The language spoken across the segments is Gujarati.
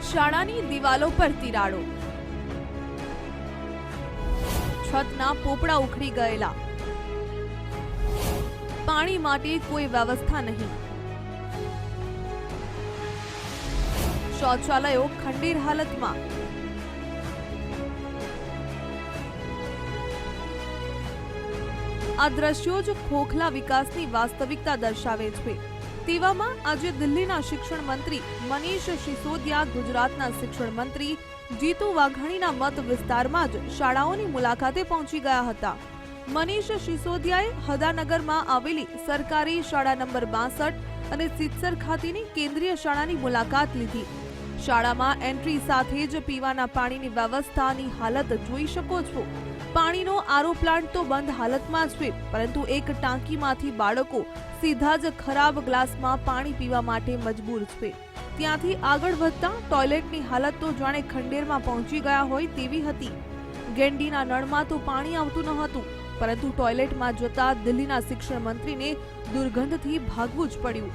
શાળાની દિવાલો પર તિરાડો, છતના પોપડા ઉખડી ગયેલા, પાણી માટે કોઈ વ્યવસ્થા નહીં, શૌચાલયો ખંડેર હાલતમાં, આ દ્રશ્યો જ ખોખલા વિકાસની વાસ્તવિકતા દર્શાવે છે। તેવામાં આજે દિલ્હીના શિક્ષણ મંત્રી મનીષ સિસોદિયા ગુજરાતના શિક્ષણ મંત્રી જીતુ વાઘાણીના મત વિસ્તારમાં જ શાળાઓની મુલાકાતે પહોંચી ગયા હતા। મનીષ સિસોદિયાએ હદાનગરમાં આવેલી સરકારી શાળા નંબર 62 અને સિત્સર ખાતેની કેન્દ્રીય શાળાની મુલાકાત લીધી। શાળામાં એન્ટ્રી સાથે જ પીવાના પાણીની વ્યવસ્થાની હાલત જોઈ શકો છો। પાણીનો આરો પ્લાન્ટ તો બંધ હાલતમાં છે, પરંતુ એક ટાંકીમાંથી બાળકો સીધા જ ખરાબ ગ્લાસમાં પાણી પીવા માટે મજબૂર છે। ત્યાંથી આગળ વધતા ટોયલેટની હાલત તો જાણે ખંડેરમાં પહોંચી ગયા હોય તેવી હતી। ગેંડીના નળમાં તો પાણી આવતું ન હતું, પરંતુ ટોયલેટમાં જતા દિલ્હીના શિક્ષણ મંત્રીને દુર્ગંધથી ભાગવું જ પડ્યું।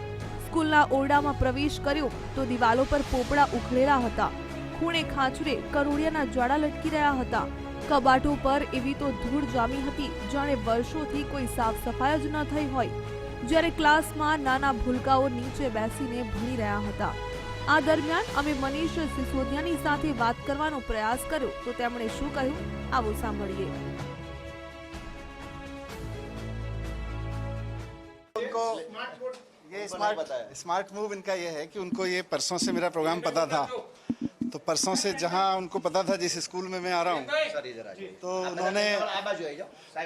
સ્કૂલના ઓરડામાં પ્રવેશ કર્યો તો દિવાલો પર પોપડા ઉખડેલા હતા, ખૂણે ખાંચરે કરોડિયાના જાડા લટકી રહ્યા હતા, કબાટો પર એવી તો ધૂળ જામી હતી જાણે વર્ષોથી કોઈ સાફ સફાઈ જ ન થઈ હોય। જ્યારે ક્લાસમાં નાના ભૂલકાઓ નીચે બેસીને ભણી રહ્યા હતા। આ દરમિયાન અમે મનીષ સિસોદિયાની સાથે વાત કરવાનો પ્રયાસ કર્યો તો તેમણે શું કહ્યું, આવો સાંભળીએ। ये स्मार्ट मूव इनका ये है कि उनको ये परसों से मेरा प्रोग्राम पता था, तो परसों से जहां उनको पता था जिस स्कूल में मैं आ रहा हूँ, तो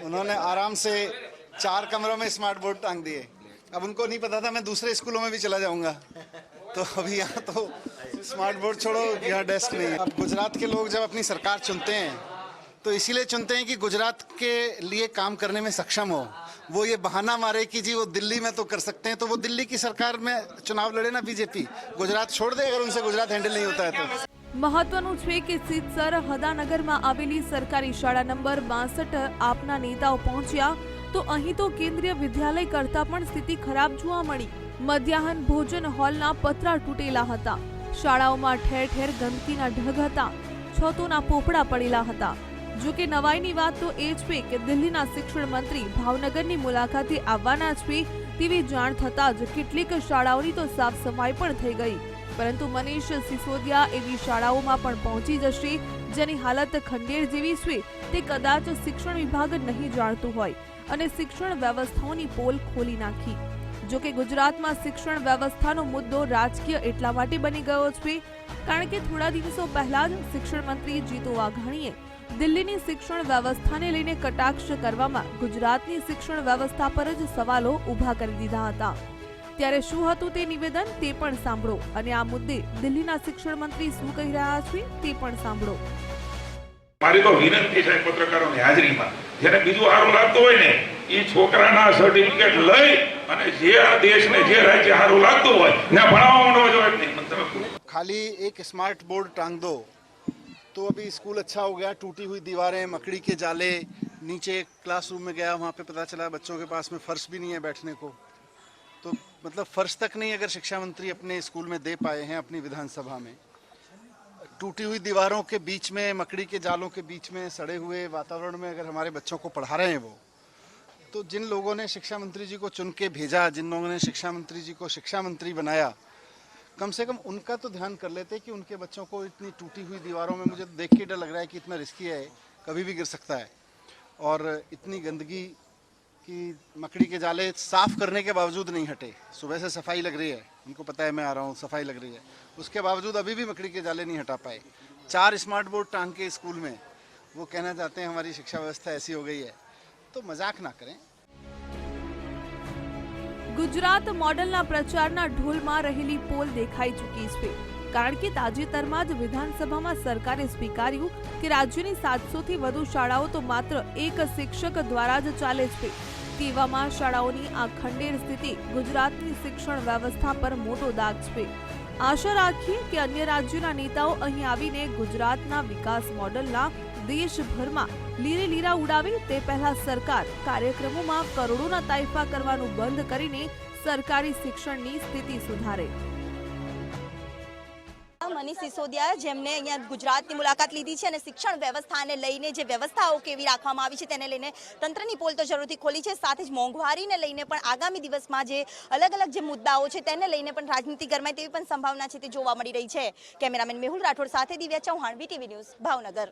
उन्होंने आराम से 4 कमरों में स्मार्ट बोर्ड टांग दिए। अब उनको नहीं पता था मैं दूसरे स्कूलों में भी चला जाऊंगा, तो अभी यहाँ तो स्मार्ट बोर्ड छोड़ो, यहाँ डेस्क नहीं है। अब गुजरात के लोग जब अपनी सरकार चुनते हैं तो इसीलिए चुनते हैं कि गुजरात के लिए काम करने में सक्षम हो। वो ये बहाना मारे कि जी वो दिल्ली में तो कर सकते हैं, तो वो दिल्ली की सरकार में चुनाव लड़े ना बीजेपी, गुजरात छोड़ दे अगर उनसे गुजरात हैंडल नहीं होता है तो। મહત્વનું છે કે સિત્સર હદાનગરમાં આવેલી સરકારી શાળા નંબર 62 આપના નેતાઓ પહોંચ્યા તો અહીં તો કેન્દ્રીય વિદ્યાલય કરતા પણ સ્થિતિ ખરાબ જોવા મળી। મધ્યાહન ભોજન હોલના પતરા તૂટેલા હતા, શાળાઓમાં ઠેર ઠેર ગંદકીના ઢગ હતા, છતોના પોપડા પડેલા હતા। જો કે નવાઈની વાત તો એ છે કે દિલ્હીના શિક્ષણ મંત્રી ભાવનગરની મુલાકાતે આવવાના છે તેવી જાણ થતાં જ કેટલીક શાળાઓની તો સાફ સફાઈ પણ થઈ ગઈ, પરંતુ મનીષ સિસોદિયા એવી શાળાઓમાં પણ પહોંચી જશે જેની હાલત ખંડેર જેવી છે તે કદાચ શિક્ષણ વિભાગ નહીં જાણતું હોય અને શિક્ષણ વ્યવસ્થાઓની પોલ ખોલી નાખી। જો કે ગુજરાતમાં શિક્ષણ વ્યવસ્થાનો મુદ્દો રાજકીય એટલા માટે બની ગયો છે કારણ કે થોડા દિવસો પહેલા જ શિક્ષણ મંત્રી જીતુ વાઘાણીએ દિલ્હીની શિક્ષણ વ્યવસ્થાને લઈને કટાક્ષ કરવામાં ગુજરાતની શિક્ષણ વ્યવસ્થા પર જ સવાલો ઊભા કરી દીધા હતા। ત્યારે શું હતું તે નિવેદન તે પણ સાંભળો અને આ મુદ્દે દિલ્હીના શિક્ષણ મંત્રી શું કહી રહ્યા છે તે પણ સાંભળો। મારી તો વિનંતી છે પત્રકારોની હાજરીમાં, જેને બીજું સારું લાગતું હોય ને એ છોકરાના સર્ટિફિકેટ લઈ અને જે આ દેશને જે રાજ્ય સારું લાગતું હોય ને ભણાવવા માંડવા જોઈએ નહીં। खाली एक स्मार्ट बोर्ड टांग दो तो अभी स्कूल अच्छा हो गया। टूटी हुई दीवारें, मकड़ी के जाले, नीचे क्लासरूम में गया वहाँ पे पता चला बच्चों के पास में फर्श भी नहीं है बैठने को, तो मतलब फर्श तक नहीं अगर शिक्षा मंत्री अपने स्कूल में दे पाए हैं अपनी विधानसभा में। टूटी हुई दीवारों के बीच में, मकड़ी के जालों के बीच में, सड़े हुए वातावरण में अगर हमारे बच्चों को पढ़ा रहे हैं वो, तो जिन लोगों ने शिक्षा मंत्री जी को चुन के भेजा, जिन लोगों ने शिक्षा मंत्री जी को शिक्षा मंत्री बनाया, कम से कम उनका तो ध्यान कर लेते कि उनके बच्चों को इतनी टूटी हुई दीवारों में, मुझे देख के डर लग रहा है कि इतना रिस्की है, कभी भी गिर सकता है, और इतनी गंदगी कि मकड़ी के जाले साफ करने के बावजूद नहीं हटे। सुबह से सफाई लग रही है, उनको पता है मैं आ रहा हूँ, सफाई लग रही है, उसके बावजूद अभी भी मकड़ी के जाले नहीं हटा पाए। 4 स्मार्ट बोर्ड टांग के स्कूल में वो कहना चाहते हैं हमारी शिक्षा व्यवस्था ऐसी हो गई है, तो मजाक ना करें। ગુજરાત મોડલના પ્રચારના ઢોલમાં રહેલી પોલ દેખાઈ ચૂકી છે કારણ કે તાજેતરમાં જ વિધાનસભામાં સરકારે સ્વીકાર્યું કે રાજ્યની 700થી વધુ શાળાઓ તો માત્ર એક શિક્ષક દ્વારા જ ચાલે છે। તેવામાં શાળાઓની આ ખંડેર સ્થિતિ ગુજરાતની શિક્ષણ વ્યવસ્થા પર મોટો દાગ છે। આશા રાખીએ કે અન્ય રાજ્યોના નેતાઓ અહીં આવીને ગુજરાતના વિકાસ મોડલના દેશભરમાં લીરે લીરા ઉડાવે તે પહેલા સરકાર કાર્યક્રમોમાં કરોડોના તાઇફા કરવાનું બંધ કરીને સરકારી શિક્ષણની સ્થિતિ સુધારે। મનીષ સિસોદિયા, જેમને અહીંયા ગુજરાતની મુલાકાત લીધી છે અને શિક્ષણ વ્યવસ્થાને લઈને જે વ્યવસ્થાઓ કેવી રાખવામાં આવી છે તેને લઈને તંત્રની પોલ તો જરૂરથી ખોલી છે. સાથે જ મોંઘવારીને લઈને પણ આગામી દિવસમાં જે અલગ અલગ જે મુદ્દાઓ છે તેને લઈને પણ રાજનીતિ ગરમાય તેવી પણ સંભાવના છે તે જોવા મળી રહી છે. કેમેરામેન મેહુલ રાઠોડ સાથે દિવ્યા ચૌહાણ, વીટીવી ન્યૂઝ, ભાવનગર.